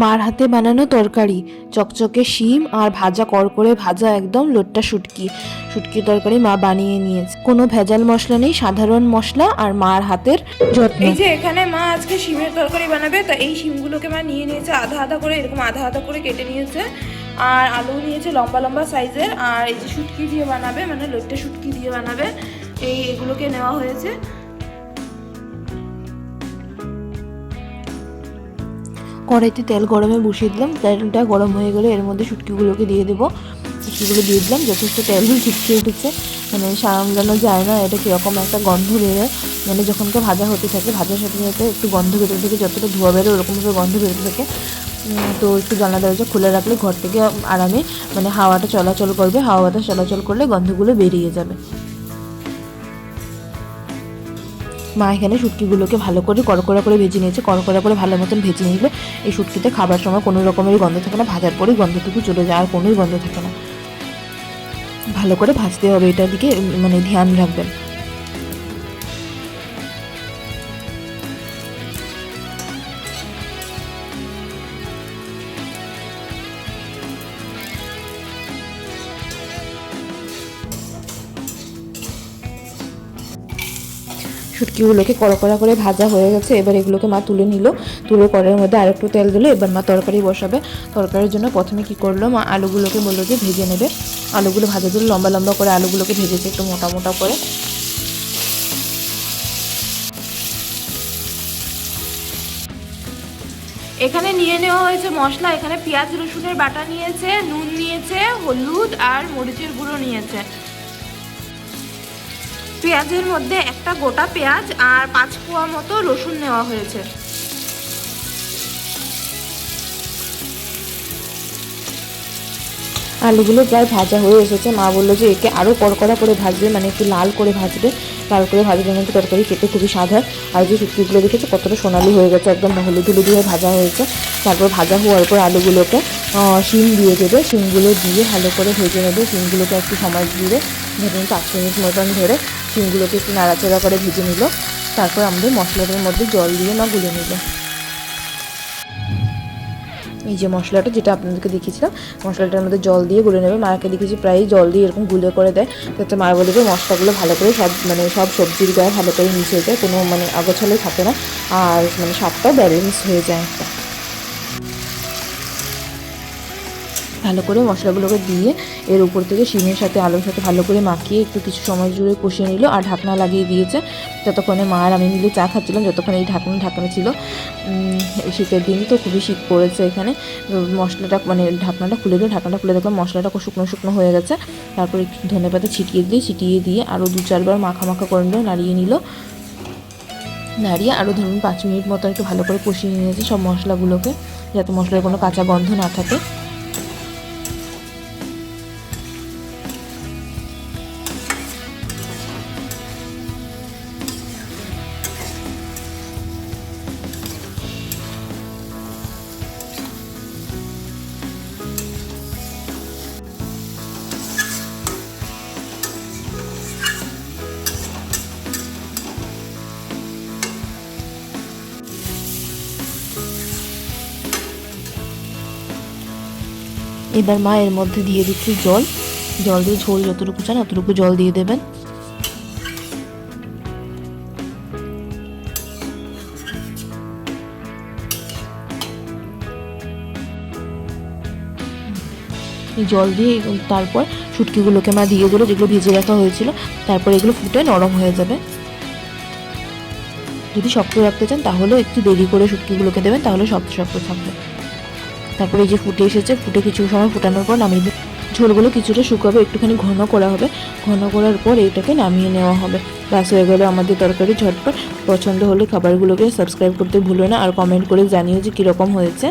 মার হাতে বানানো তরকারি, চকচকে শিম আর ভাজা করকরে ভাজা একদম লোট্টা শুটকি। শুটকি তরকারি মা বানিয়ে নিয়েছে, কোনো ভেজাল মশলা নেই, সাধারণ মশলা আর মার হাতের যত্ন। এই যে এখানে মা আজকে শিমের তরকারি বানাবে, তা এই শিমগুলোকে মা নিয়ে নিয়েছে আধা আধা করে, এরকম আধা আধা করে কেটে নিয়েছে। আর আলু নিয়েছে লম্বা লম্বা সাইজের। আর এই যে শুটকি দিয়ে বানাবে, মানে লোট্টা শুটকি দিয়ে বানাবে, এগুলোকে নেওয়া হয়েছে। কড়াইতে তেল গরমে বসিয়ে দিলাম, তেলটা গরম হয়ে গেলে এর মধ্যে শুটকিগুলোকে দিয়ে দেবো। শুটকিগুলো দিয়ে দিলাম, যথেষ্ট তেল ছিটকে উঠেছে, মানে সামলানো যায় না, এটা কীরকম একটা গন্ধ বেরোয়, মানে যখনকে ভাজা হতে থাকে ভাজার সাথে সাথে একটু গন্ধ বেরোতে থাকে, যতটা ধোয়া বেরোয় ওরকমভাবে গন্ধ বেরোতে থাকে। তো একটু জানলা দরজা খুলে রাখলে ঘর থেকে আরামে মানে হাওয়াটা চলাচল করবে, হাওয়া বাতাস চলাচল করলে গন্ধগুলো বেরিয়ে যাবে। মা এখানে শুটকিগুলোকে ভালো করে কড়কড়া করে ভেজে নিয়েছে, কড়কড়া করে ভালো মতন ভেজে নিল। এই শুটকিতে খাবার সময় কোনো রকমের গন্ধ থাকে না, ভাজার পরেই গন্ধটুকু চলে যায়, আর কোনোই গন্ধ থাকে না। ভালো করে ভাজতে হবে, এটার দিকে মানে ধ্যান রাখবেন। শুটকিগুলোকে কড়কড়া করে ভাজা হয়ে গেছে, এবার এগুলোকে মা তুলে নিল, তুলে কড়াইয়ের মধ্যে আরেকটু তেল দিল। এবার মা তরকারি বসাবে। তরকারির জন্য প্রথমে কি করলো, মা আলুগুলোকে বললো যে ভেজে নেবে। আলুগুলো ভাজার জন্য লম্বা লম্বা করে আলুগুলোকে ভেজেছে, একটু মোটা মোটা করে। এখানে নিয়ে নেওয়া হয়েছে মশলা, এখানে পেঁয়াজ রসুনের বাটা নিয়েছে, নুন নিয়েছে, হলুদ আর মরিচের গুঁড়ো নিয়েছে। পেঁয়াজের মধ্যে একটা গোটা পেঁয়াজ আর 5 কোয়া মতো রসুন নেওয়া হয়েছে। আলুগুলো প্রায় ভাজা হয়ে এসেছে, মা বললো যে একে আরও কড়কড়া করে ভাজবে, মানে একটু লাল করে ভাজবে, লাল করে ভাজলে কিন্তু তরকারি খেতে খুবই স্বাদ হয়। আর যে শুটকিগুলো দেখেছে কতটা সোনালি হয়ে গেছে, একদম হলুদ হলুদ হয়ে ভাজা হয়েছে। তারপর ভাজা হওয়ার পর আলুগুলোকে শিম দিয়ে দেবে, শিমগুলো দিয়ে ভালো করে ভেজে নেবে। শিমগুলোকে একটু সময় দিয়ে ধরুন 5 মিনিট মতন ধরে শিমগুলোকে একটু নাড়াচাড়া করে ভেজে নিল। তারপর আমাদের মশলাটার মধ্যে জল দিয়ে মা গুলে নিল। এই যে মশলাটা যেটা আপনাদেরকে দেখিয়েছিলাম, মশলাটার মধ্যে জল দিয়ে গুলে নেবে। মাকে দেখেছি প্রায়ই জল দিয়ে এরকম গুলে করে দেয়, যাতে মা বলে যে মশলাগুলো ভালো করে সব সবজির গায়ে ভালো করে মিশে যায়, কোনো মানে আগোছালো থাকে না, আর মানে স্বাদটাও ব্যালেন্স হয়ে যায় একটা। ভালো করে মশলাগুলোকে দিয়ে এর উপর থেকে শিমের সাথে আলুর সাথে ভালো করে মাখিয়ে একটু কিছু সময় জুড়ে কষিয়ে নিল, আর ঢাকনা লাগিয়ে দিয়েছে। যতক্ষণে মা আর আমি মিলে চা খাচ্ছিলাম, যতক্ষণে এই ঢাকনা ছিল। শীতের দিন তো খুবই শীত পড়েছে এখানে। মশলাটা মানে ঢাকনাটা খুলে দেখলাম মশলাটা শুকনো শুকনো হয়ে গেছে। তারপর একটু ধনেপাতা ছিটিয়ে দিয়ে আরও 2-4 বার মাখা করে নিল, নাড়িয়ে আরও ধরুন 5 মিনিট মতো একটু ভালো করে কষিয়ে নিয়েছে সব মশলাগুলোকে, যাতে মশলার কোনো কাঁচা গন্ধ না থাকে। এবার মা এর মধ্যে দিয়ে দিচ্ছি জল দিয়ে ঝোল যতটুকু চান অতটুকু জল দিয়ে দেবেন। এই জল দিয়ে তারপর শুটকিগুলোকে মা দিয়ে দিল, যেগুলো ভেজে রাখা হয়েছিল। তারপর এগুলো ফুটে নরম হয়ে যাবে। যদি শক্ত রাখতে চান তাহলে একটু দেরি করে শুটকিগুলোকে দেবেন, তাহলে শক্ত থাকবে। তারপরে এই যে ফুটে এসেছে, ফুটে কিছু সময় ফোটানোর পর নামিয়ে ঝোলগুলো কিছুটা শুকাবে, একটুখানি ঘন করা হবে। ঘন করার পর এটাকে নামিয়ে নেওয়া হবে। ব্যাস হয়ে গেল আমাদের তরকারি ঝটপট। পছন্দ হলে খাবারগুলোকে সাবস্ক্রাইব করতে ভুলো না, আর কমেন্ট করে জানিও যে কীরকম হয়েছে।